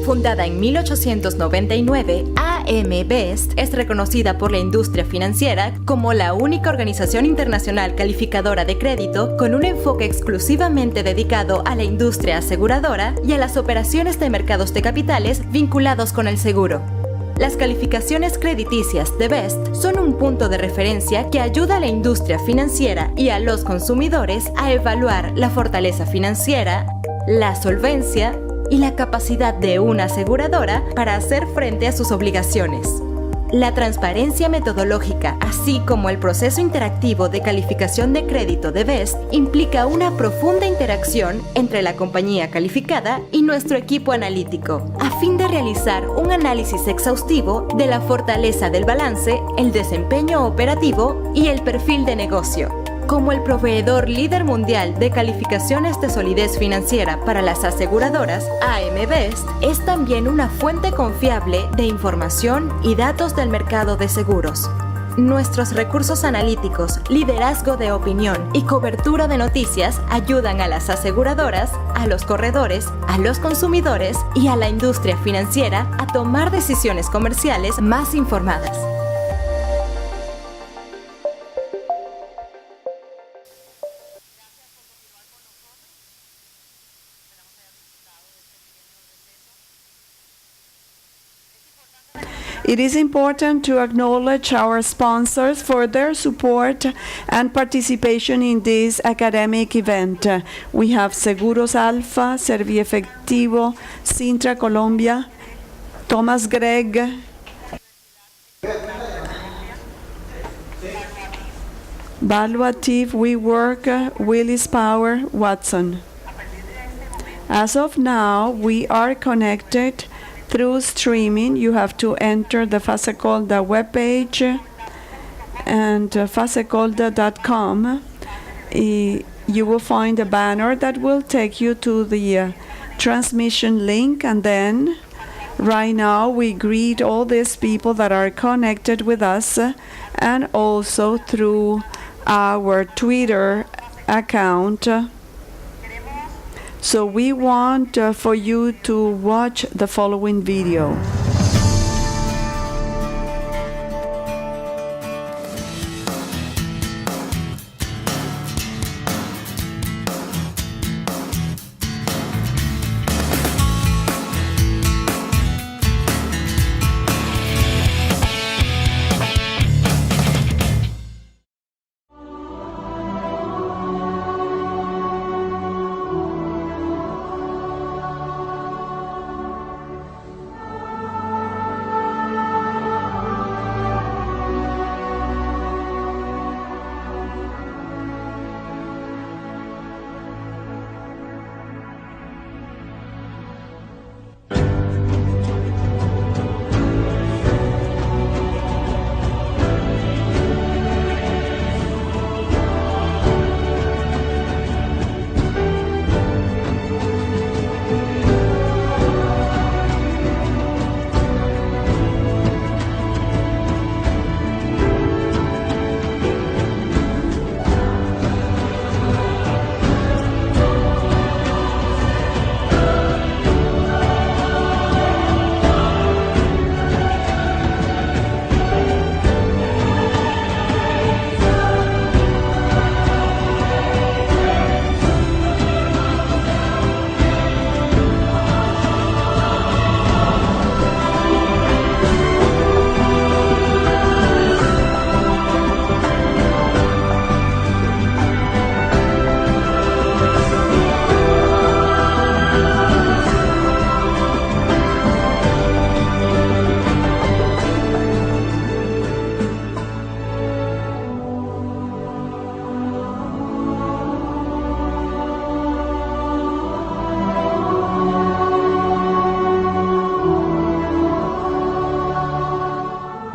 Fundada en 1899, AM Best es reconocida por la industria financiera como la única organización internacional calificadora de crédito con un enfoque exclusivamente dedicado a la industria aseguradora y a las operaciones de mercados de capitales vinculados con el seguro. Las calificaciones crediticias de Best son un punto de referencia que ayuda a la industria financiera y a los consumidores a evaluar la fortaleza financiera, la solvencia y la capacidad de una aseguradora para hacer frente a sus obligaciones. La transparencia metodológica, así como el proceso interactivo de calificación de crédito de Best, implica una profunda interacción entre la compañía calificada y nuestro equipo analítico, a fin de realizar un análisis exhaustivo de la fortaleza del balance, el desempeño operativo y el perfil de negocio. Como el proveedor líder mundial de calificaciones de solidez financiera para las aseguradoras, AM Best es también una fuente confiable de información y datos del mercado de seguros. Nuestros recursos analíticos, liderazgo de opinión y cobertura de noticias ayudan a las aseguradoras, a los corredores, a los consumidores y a la industria financiera a tomar decisiones comerciales más informadas. It is important to acknowledge our sponsors for their support and participation in this academic event. We have Seguros Alfa, Serviefectivo, Sintra Colombia, Thomas Gregg, Valuative, WeWork, Willis Power, Watson. As of now, we are connected through streaming. You have to enter the Fasecolda webpage and fasecolda.com. You will find a banner that will take you to the transmission link, and then right now we greet all these people that are connected with us, and also through our Twitter account. So we want for you to watch the following video.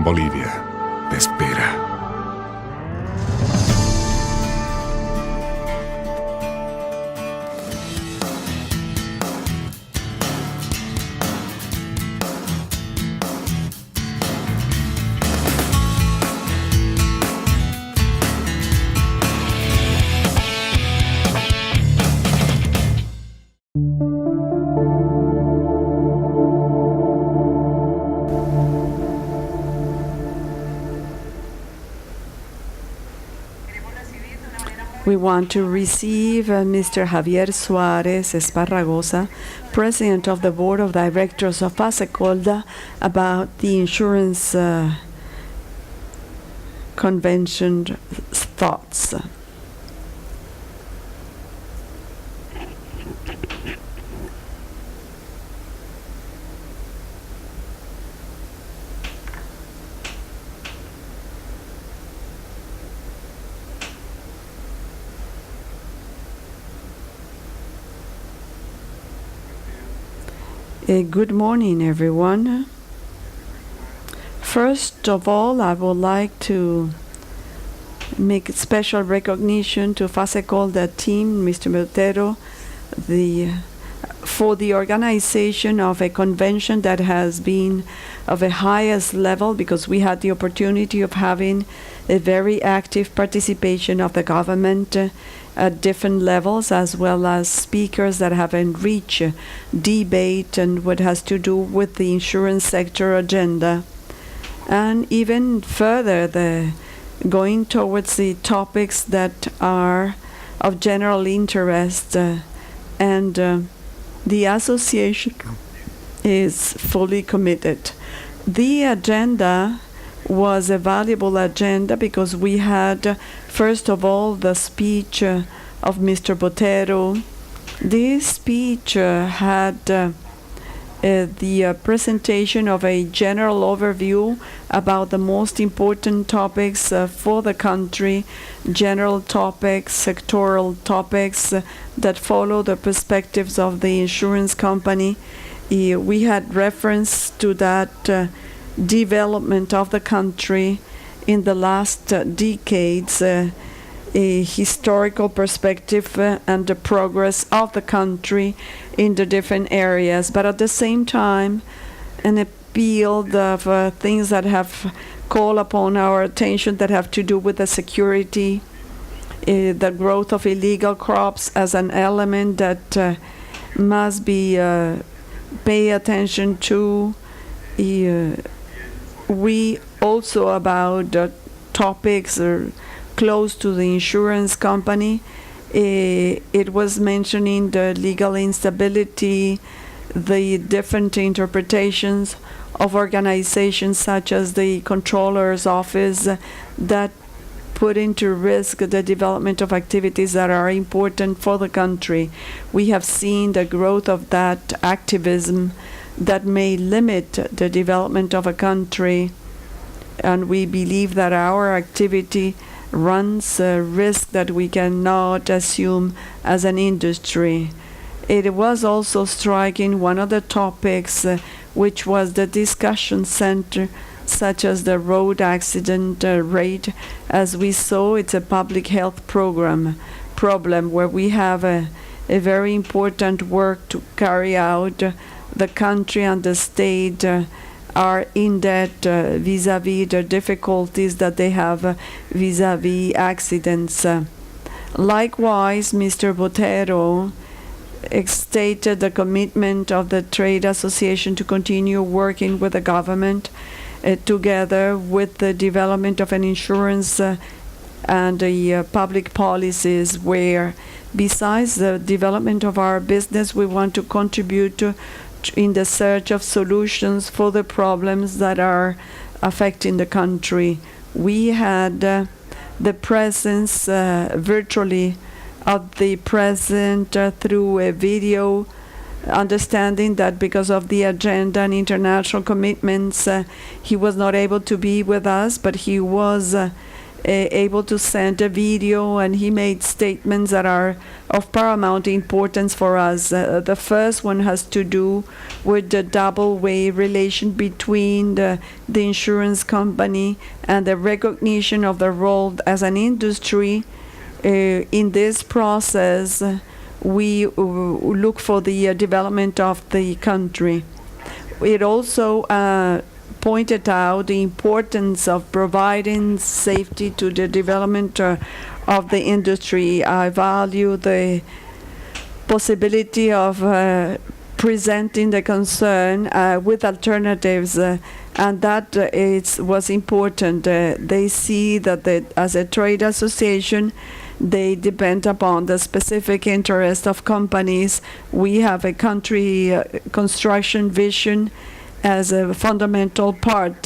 Bolivia te espera. We want to receive Mr. Javier Suárez Esparragoza, President of the Board of Directors of Fasecolda, about the insurance convention thoughts. Good morning, everyone. First of all, I would like to make special recognition to Fasecolda team, Mr. Botero, for the organization of a convention that has been of the highest level, because we had the opportunity of having a very active participation of the government at different levels, as well as speakers that have enriched debate and what has to do with the insurance sector agenda. And even further, going towards the topics that are of general interest, and the association is fully committed. The agenda was a valuable agenda because we had, first of all, the speech of Mr. Botero. This speech had the presentation of a general overview about the most important topics for the country, general topics, sectoral topics that follow the perspectives of the insurance company. We had reference to that development of the country in the last decades, a historical perspective and the progress of the country in the different areas, but at the same time an appeal of things that have called upon our attention that have to do with the security, the growth of illegal crops as an element that must be pay attention to. We also about topics close to the insurance company. It was mentioning the legal instability, the different interpretations of organizations such as the Controller's Office that put into risk the development of activities that are important for the country. We have seen the growth of that activism that may limit the development of a country, and we believe that our activity runs a risk that we cannot assume as an industry. It was also striking one of the topics which was the discussion center, such as the road accident rate. As we saw, it's a public health problem where we have a very important work to carry out. The country and the state are in debt vis-à-vis the difficulties that they have vis-à-vis accidents. Likewise, Mr. Botero stated the commitment of the trade association to continue working with the government together with the development of an insurance and public policies where, besides the development of our business, we want to contribute in the search of solutions for the problems that are affecting the country. We had the presence virtually of the president through a video, understanding that because of the agenda and international commitments, he was not able to be with us, but he was able to send a video, and he made statements that are of paramount importance for us. The first one has to do with the double-way relation between the insurance company and the recognition of the role as an industry. In this process, we look for the development of the country. It also pointed out the importance of providing safety to the development of the industry. I value the possibility of presenting the concern with alternatives, and that was important. They see that as a trade association, They depend upon the specific interest of companies. We have a country construction vision as a fundamental part.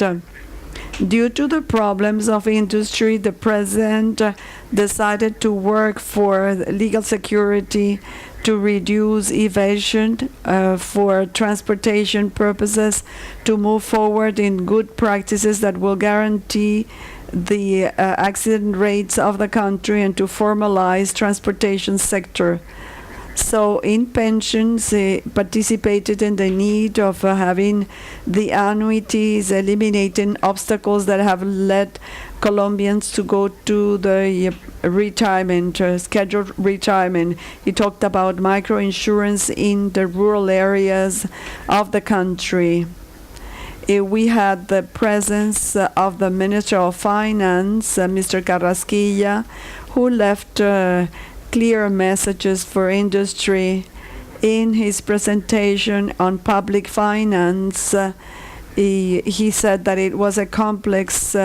Due to the problems of industry, the president decided to work for legal security, to reduce evasion for transportation purposes, to move forward in good practices that will guarantee the accident rates of the country, and to formalize transportation sector. So in pensions, participated in the need of having the annuities, eliminating obstacles that have led Colombians to go to the retirement, scheduled retirement. He talked about microinsurance in the rural areas of the country. We had the presence of the Minister of Finance, Mr. Carrasquilla, who left clear messages for industry. In his presentation on public finance, he said that it was a complex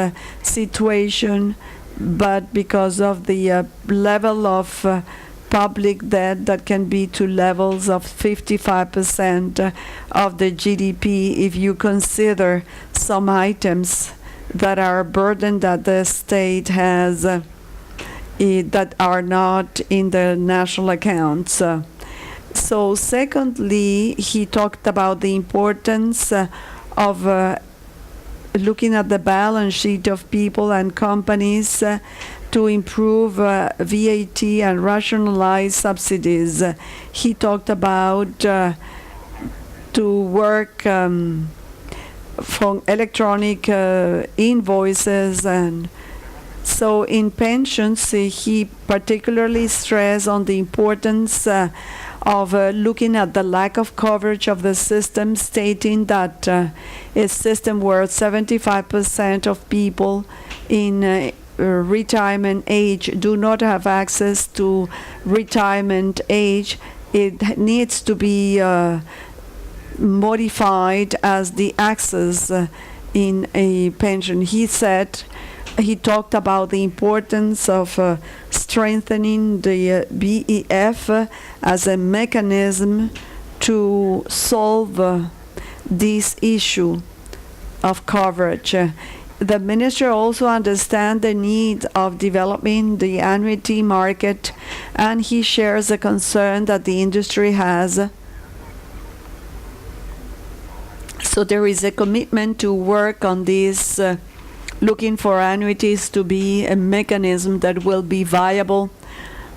situation, but because of the level of public debt that can be to levels of 55% of the GDP, if you consider some items that are a burden that the state has that are not in the national accounts. So secondly, he talked about the importance of looking at the balance sheet of people and companies to improve VAT and rationalize subsidies. He talked about to work from electronic invoices. And so in pensions, he particularly stressed on the importance of looking at the lack of coverage of the system, stating that a system where 75% of people in retirement age do not have access to retirement age, it needs to be modified as the access in a pension. He talked about the importance of strengthening the BEF as a mechanism to solve this issue of coverage. The minister also understands the need of developing the annuity market, and he shares the concern that the industry has. So there is a commitment to work on this, looking for annuities to be a mechanism that will be viable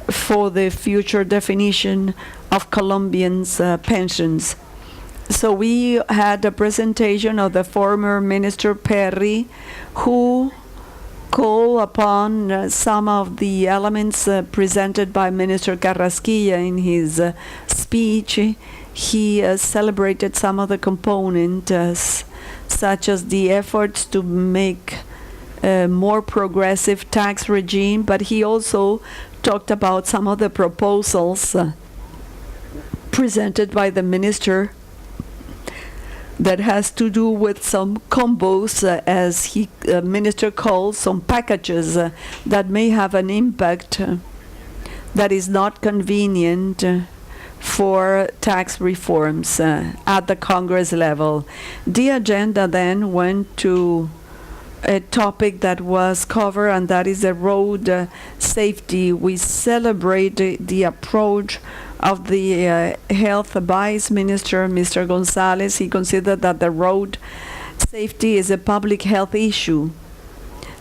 for the future definition of Colombians' pensions. So we had a presentation of the former Minister Perry, who called upon some of the elements presented by Minister Carrasquilla in his speech. He celebrated some of the components, such as the efforts to make a more progressive tax regime, but he also talked about some of the proposals presented by the minister that has to do with some combos, as he minister calls, some packages that may have an impact that is not convenient for tax reforms at the Congress level. The agenda then went to a topic that was covered, and that is the road safety. We celebrate the approach of the Health Vice Minister, Mr. Gonzalez. He considered that the road safety is a public health issue.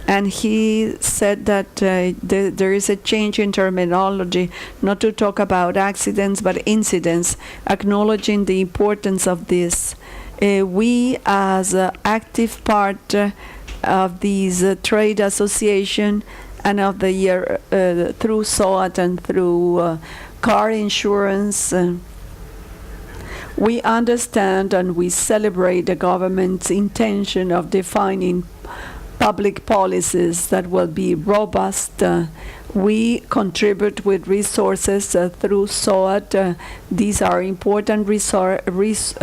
And he said that there is a change in terminology, not to talk about accidents, but incidents, acknowledging the importance of this. We, as an active part of these trade association and of the year through SOAT and through car insurance, we understand and we celebrate the government's intention of defining public policies that will be robust We contribute with resources through SOAT. These are important resources.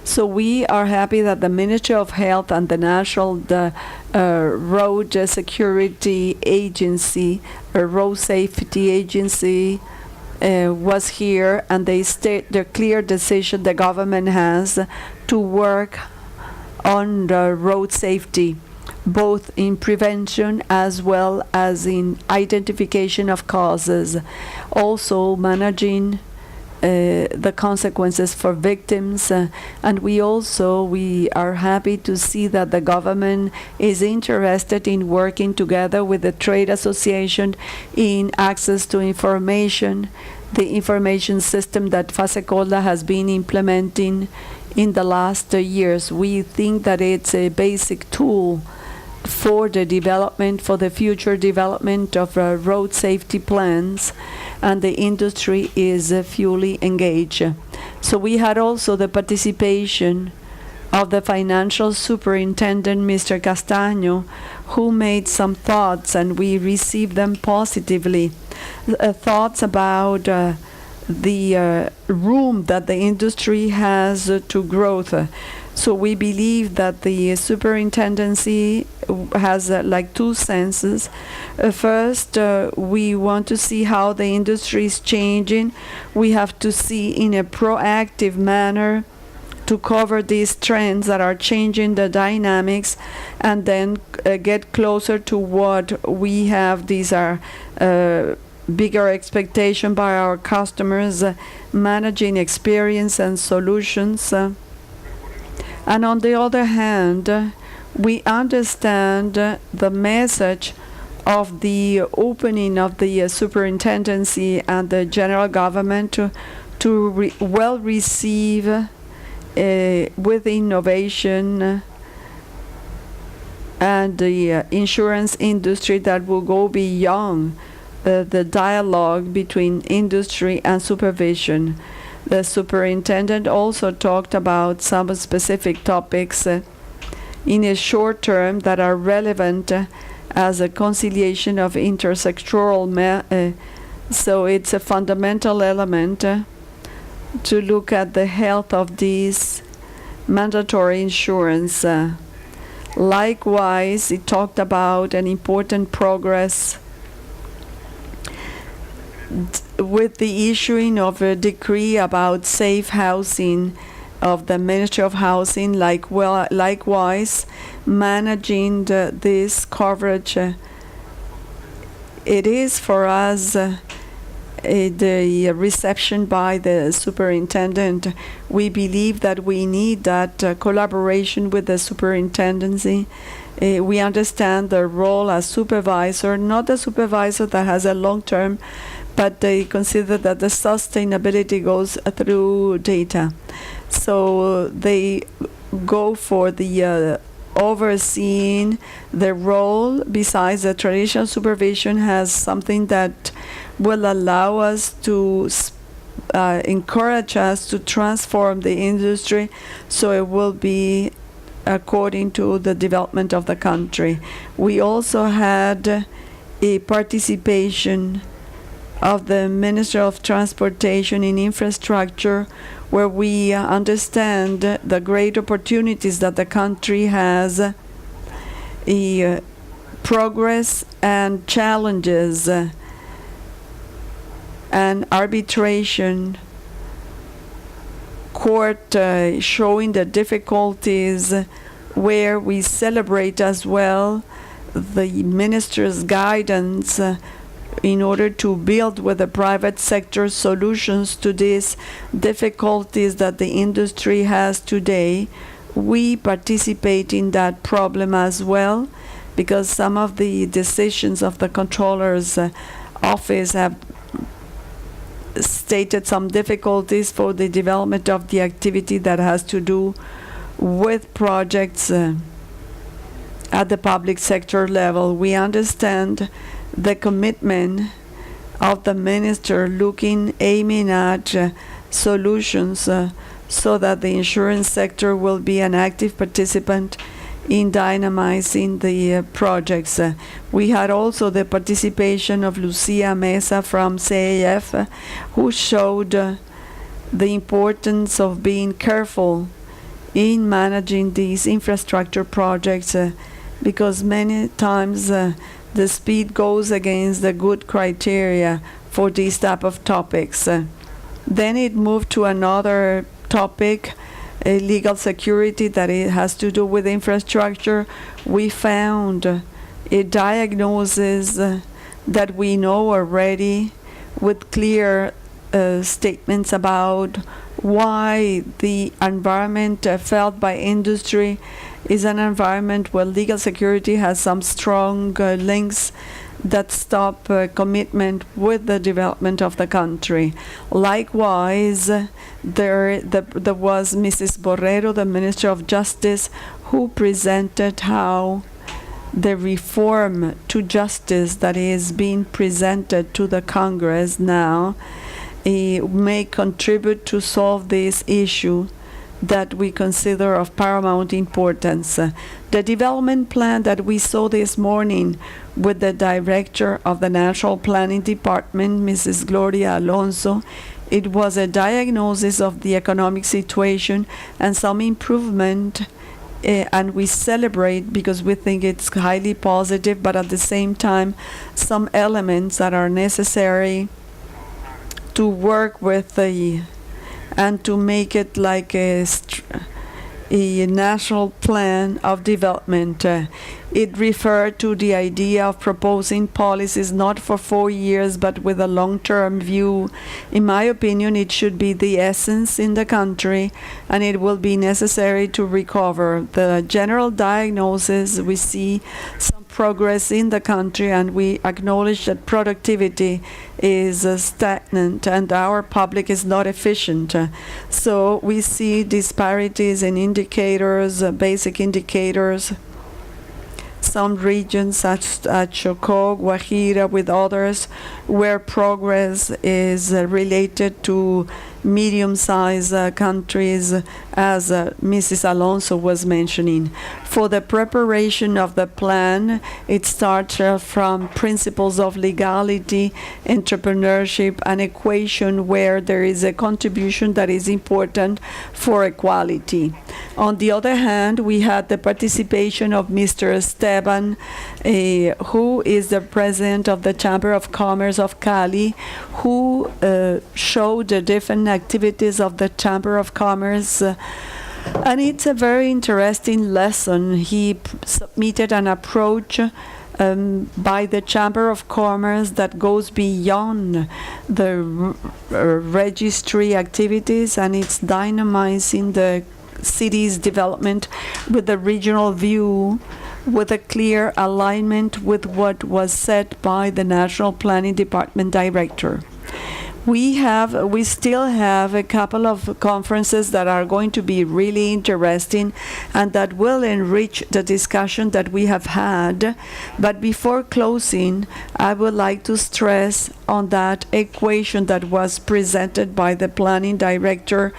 So we are happy that the Ministry of Health and the National Road Security Agency, Road Safety Agency, was here, and they state the clear decision the government has to work on the road safety, both in prevention as well as in identification of causes, also managing the consequences for victims, and we are happy to see that the government is interested in working together with the trade association in access to information, the information system that FASECOLA has been implementing in the last years. We think that it's a basic tool for the future development of road safety plans, and the industry is fully engaged. So we had also the participation of the financial superintendent, Mr. Castaño, who made some thoughts, and we received them positively. Thoughts about the room that the industry has to growth. So we believe that the superintendency has like two senses. First, we want to see how the industry is changing. We have to see in a proactive manner to cover these trends that are changing the dynamics, and then get closer to what we have. These are bigger expectation by our customers, managing experience and solutions. And on the other hand, we understand the message of the opening of the superintendency and the general government to well receive with innovation and the insurance industry that will go beyond the dialogue between industry and supervision. The superintendent also talked about some specific topics in a short term that are relevant as a conciliation of intersectoral. So it's a fundamental element to look at the health of these mandatory insurance. Likewise, it talked about an important progress with the issuing of a decree about safe housing of the Ministry of Housing, likewise managing this coverage. It is for us the reception by the superintendent. We believe that we need that collaboration with the superintendency. We understand the role as supervisor, not the supervisor that has a long term, but they consider that the sustainability goes through data. So they go for the overseeing the role. Besides, the traditional supervision has something that will allow us to encourage us to transform the industry, so it will be according to the development of the country. We also had a participation of the Minister of Transportation in Infrastructure, where we understand the great opportunities that the country has, progress and challenges, and arbitration court showing the difficulties, where we celebrate as well the minister's guidance in order to build with the private sector solutions to these difficulties that the industry has today. We participate in that problem as well, because some of the decisions of the controller's office have stated some difficulties for the development of the activity that has to do with projects at the public sector level. We understand the commitment of the minister aiming at solutions so that the insurance sector will be an active participant in dynamizing the projects. We had also the participation of Lucia Mesa from CAF, who showed the importance of being careful in managing these infrastructure projects, because many times the speed goes against the good criteria for these type of topics. Then it moved to another topic, legal security, that it has to do with infrastructure. We found a diagnosis that we know already, with clear statements about why the environment felt by industry is an environment where legal security has some strong links that stop commitment with the development of the country. Likewise, there was Mrs. Borrero, the Minister of Justice, who presented how the reform to justice that is being presented to the Congress now may contribute to solve this issue that we consider of paramount importance. The development plan that we saw this morning with the director of the National Planning Department, Mrs. Gloria Alonso, it was a diagnosis of the economic situation and some improvement, and we celebrate because we think it's highly positive, but at the same time, some elements that are necessary to work with and to make it like a national plan of development. It referred to the idea of proposing policies not for 4 years but with a long-term view. In my opinion, it should be the essence in the country, and it will be necessary to recover. The general diagnosis, we see some progress in the country, and we acknowledge that productivity is stagnant and our public is not efficient. So we see disparities in indicators, basic indicators. Some regions such as Chocó, Guajira, with others, where progress is related to medium-sized countries, as Mrs. Alonso was mentioning. For the preparation of the plan, it starts from principles of legality, entrepreneurship, an equation where there is a contribution that is important for equality. On the other hand, we had the participation of Mr. Esteban, who is the president of the Chamber of Commerce of Cali, who showed the different activities of the Chamber of Commerce. And it's a very interesting lesson. He submitted an approach by the Chamber of Commerce that goes beyond the registry activities, and it's dynamizing the city's development with the regional view, with a clear alignment with what was said by the National Planning Department Director. We still have a couple of conferences that are going to be really interesting and that will enrich the discussion that we have had. But before closing, I would like to stress on that equation that was presented by the planning director.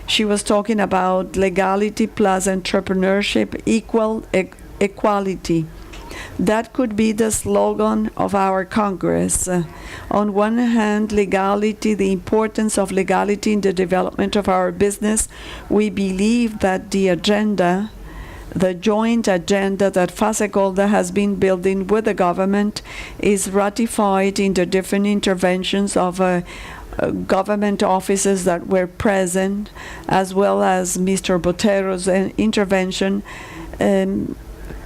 She was talking about legality plus entrepreneurship equal equality. That could be the slogan of our Congress. On one hand, legality, the importance of legality in the development of our business. We believe that the agenda, the joint agenda that FASECOLDA has been building with the government, is ratified in the different interventions of government offices that were present, as well as Mr. Botero's intervention.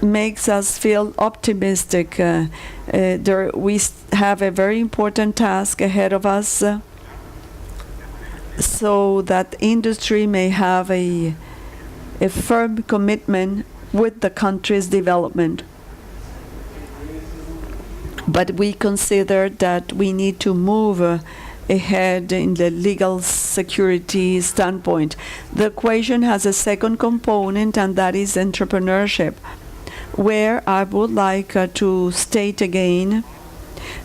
Makes us feel optimistic. We have a very important task ahead of us, so that industry may have a firm commitment with the country's development. But we consider that we need to move ahead in the legal security standpoint. The equation has a second component, and that is entrepreneurship, where I would like to state again,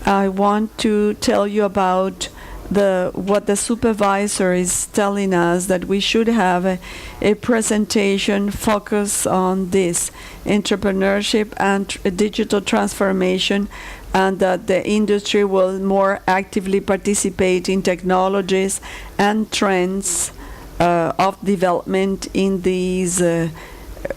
I want to tell you about what the supervisor is telling us, that we should have a presentation focused on this entrepreneurship and digital transformation, and that the industry will more actively participate in technologies and trends of development in these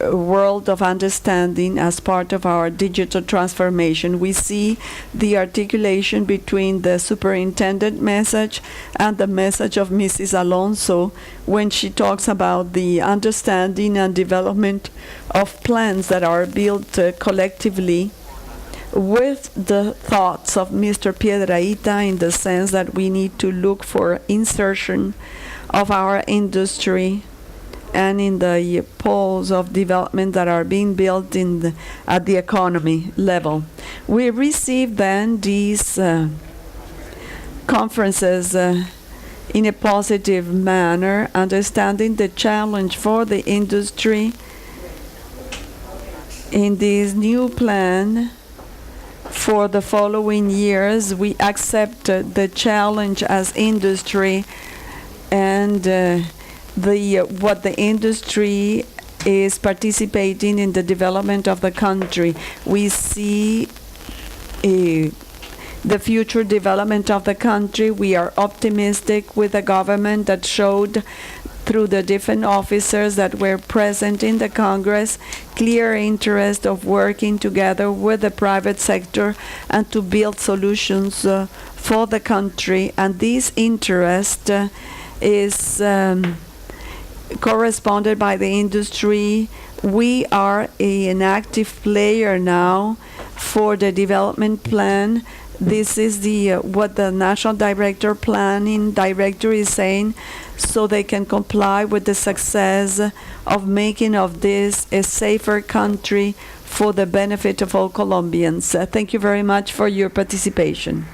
world of understanding as part of our digital transformation. We see the articulation between the superintendent message and the message of Mrs. Alonso when she talks about the understanding and development of plans that are built collectively with the thoughts of Mr. Piedrahita, in the sense that we need to look for insertion of our industry and in the poles of development that are being built at the economy level. We received then these conferences in a positive manner, understanding the challenge for the industry in this new plan for the following years. We accept the challenge as industry and what the industry is participating in the development of the country. We see the future development of the country. We are optimistic with the government that showed through the different officers that were present in the Congress clear interest of working together with the private sector and to build solutions for the country. And this interest is corresponded by the industry. We are an active player now for the development plan. This is what the National Planning Director is saying, so they can comply with the success of making of this a safer country for the benefit of all Colombians. Thank you very much for your participation.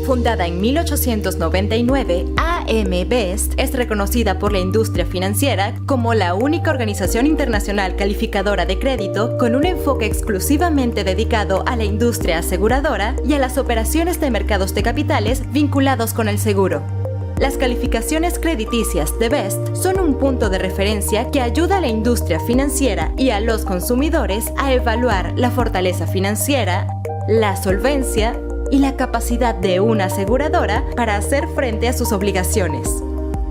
Fundada en 1899, AM Best es reconocida por la industria financiera como la única organización internacional calificadora de crédito con un enfoque exclusivamente dedicado a la industria aseguradora y a las operaciones de mercados de capitales vinculados con el seguro. Las calificaciones crediticias de Best son un punto de referencia que ayuda a la industria financiera y a los consumidores a evaluar la fortaleza financiera, la solvencia y la capacidad de una aseguradora para hacer frente a sus obligaciones.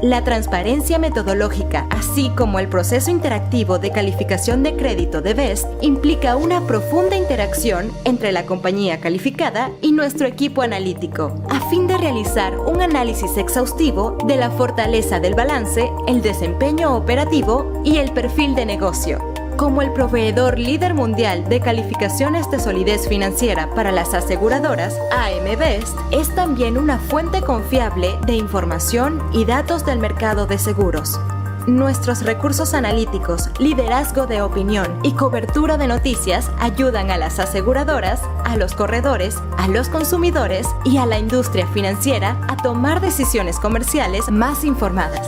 La transparencia metodológica, así como el proceso interactivo de calificación de crédito de Best, implica una profunda interacción entre la compañía calificada y nuestro equipo analítico, a fin de realizar un análisis exhaustivo de la fortaleza del balance, el desempeño operativo y el perfil de negocio. Como el proveedor líder mundial de calificaciones de solidez financiera para las aseguradoras, AM Best es también una fuente confiable de información y datos del mercado de seguros. Nuestros recursos analíticos, liderazgo de opinión y cobertura de noticias ayudan a las aseguradoras, a los corredores, a los consumidores y a la industria financiera a tomar decisiones comerciales más informadas.